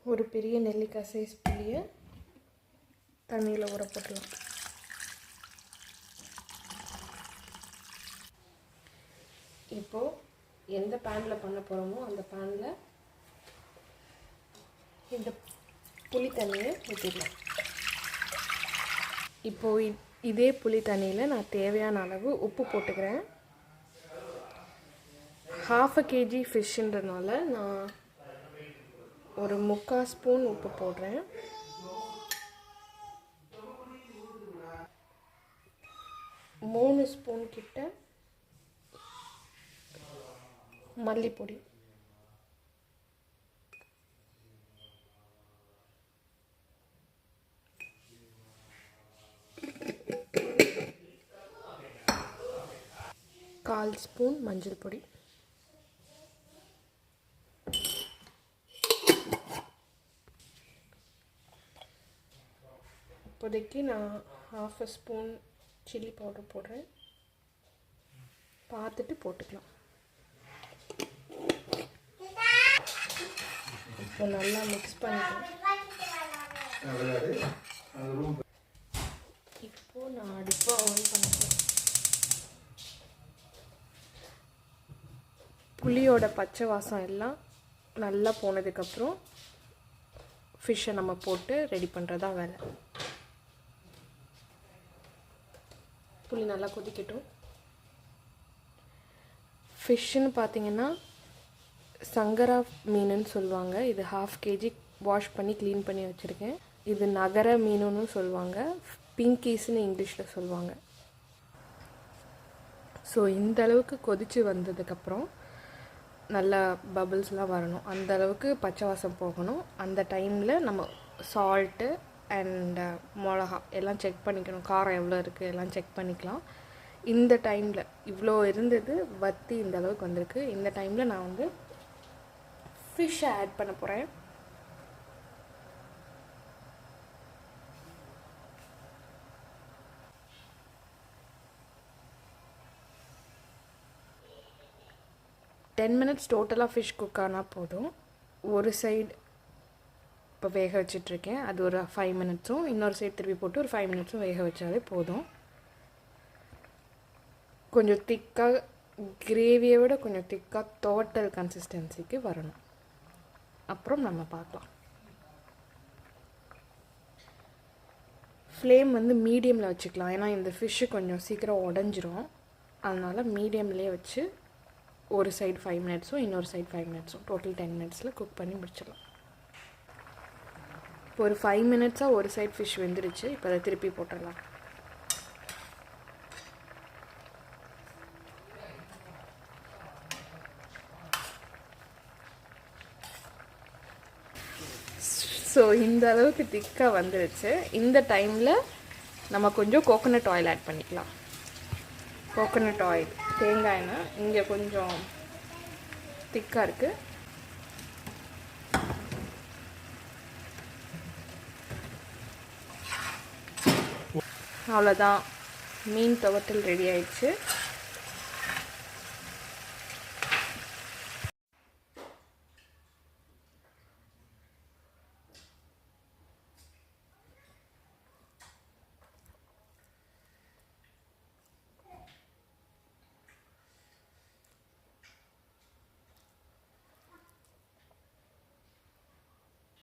ஒரு பெரிய நெல்லிக்காய் சைஸ் புளியை தண்ணியில் ஊற போட்டுடலாம். இப்போது எந்த பேனில் பண்ண போகிறோமோ அந்த பேனில் இந்த புளி தண்ணியை ஊற்றிடலாம். இப்போது இதே புளி தண்ணியில் நான் தேவையான அளவு உப்பு போட்டுக்கிறேன். 1/2 kg ஃபிஷ்ன்றதுனால நான் ஒரு 3/4 ஸ்பூன் உப்பு போடுறேன். மூணு ஸ்பூன் கிட்ட மல்லிப்பொடி, கால் ஸ்பூன் மஞ்சள் பொடி, இப்போதைக்கு நான் 1/2 ஸ்பூன் சில்லி பவுடர் போடுறேன். பார்த்துட்டு போட்டுக்கலாம். இப்போ நல்லா மிக்ஸ் பண்ணிக்கலாம். இப்போது நான் அடுப்பை ஆன் பண்ணிக்கலாம். புளியோட பச்சை வாசம் எல்லாம் நல்லா போனதுக்கப்புறம் ஃபிஷ்ஷை நம்ம போட்டு ரெடி பண்ணுறதா வேலை. புளி நல்லா கொதிக்கட்டும். ஃபிஷ்ஷுன்னு பார்த்தீங்கன்னா சங்கரா மீனுன்னு சொல்லுவாங்க. இது 1/2 kg வாஷ் பண்ணி க்ளீன் பண்ணி வச்சுருக்கேன். இது நகர மீனுன்னு சொல்லுவாங்க, பிங்கீஸ்ன்னு இங்கிலீஷில் சொல்லுவாங்க. ஸோ இந்த அளவுக்கு கொதித்து வந்ததுக்கப்புறம் நல்லா பபிள்ஸ்லாம் வரணும், அந்த அளவுக்கு பச்சை வாசம் போகணும். அந்த டைமில் நம்ம சால்ட்டு அண்ட் மிளகா எல்லாம் செக் பண்ணிக்கணும். காரம் எவ்வளோ இருக்குது எல்லாம் செக் பண்ணிக்கலாம். இந்த டைமில் இவ்வளோ இருந்தது வற்றி இந்த அளவுக்கு வந்திருக்கு. இந்த டைமில் நான் வந்து ஃபிஷ்ஷை ஆட் பண்ண போகிறேன். டென் மினிட்ஸ் டோட்டலாக ஃபிஷ் குக் ஆனால் போதும். ஒரு சைடு இப்போ வேக வச்சிட்ருக்கேன், அது ஒரு 5 மினிட்ஸும், இன்னொரு சைடு திருப்பி போட்டு ஒரு 5 மினிட்ஸும் வேக வச்சாலே போதும். கொஞ்சம் திக்காக, கிரேவியை விட கொஞ்சம் திக்காக டோட்டல் கன்சிஸ்டன்சிக்கு வரணும். அப்புறம் நம்ம பார்க்கலாம். ஃப்ளேம் வந்து மீடியமில் வச்சுக்கலாம், ஏன்னா இந்த ஃபிஷ்ஷு கொஞ்சம் சீக்கிரம் உடஞ்சிரும். அதனால் மீடியம்லேயே வச்சு ஒரு சைடு 5 மினிட்ஸும் இன்னொரு சைடு 5 மினிட்ஸும் டோட்டல் 10 மினிட்ஸில் குக் பண்ணி முடிச்சிடலாம். இப்போ ஒரு 5 மினிட்ஸாக ஒரு சைடு ஃபிஷ் வெந்துருச்சு. இப்போ அதை திருப்பி போட்டுடலாம். ஸோ இந்த அளவுக்கு திக்காக வந்துடுச்சு. இந்த டைமில் நம்ம கொஞ்சம் கோகோனட் ஆயில் ஆட் பண்ணிக்கலாம். கோகோனட் ஆயில், தேங்காய் எண்ணெய் இங்கே கொஞ்சம் திக்காக இருக்குது. அவ்வளோதான், மீன் துவட்டல் ரெடி ஆயிடுச்சு.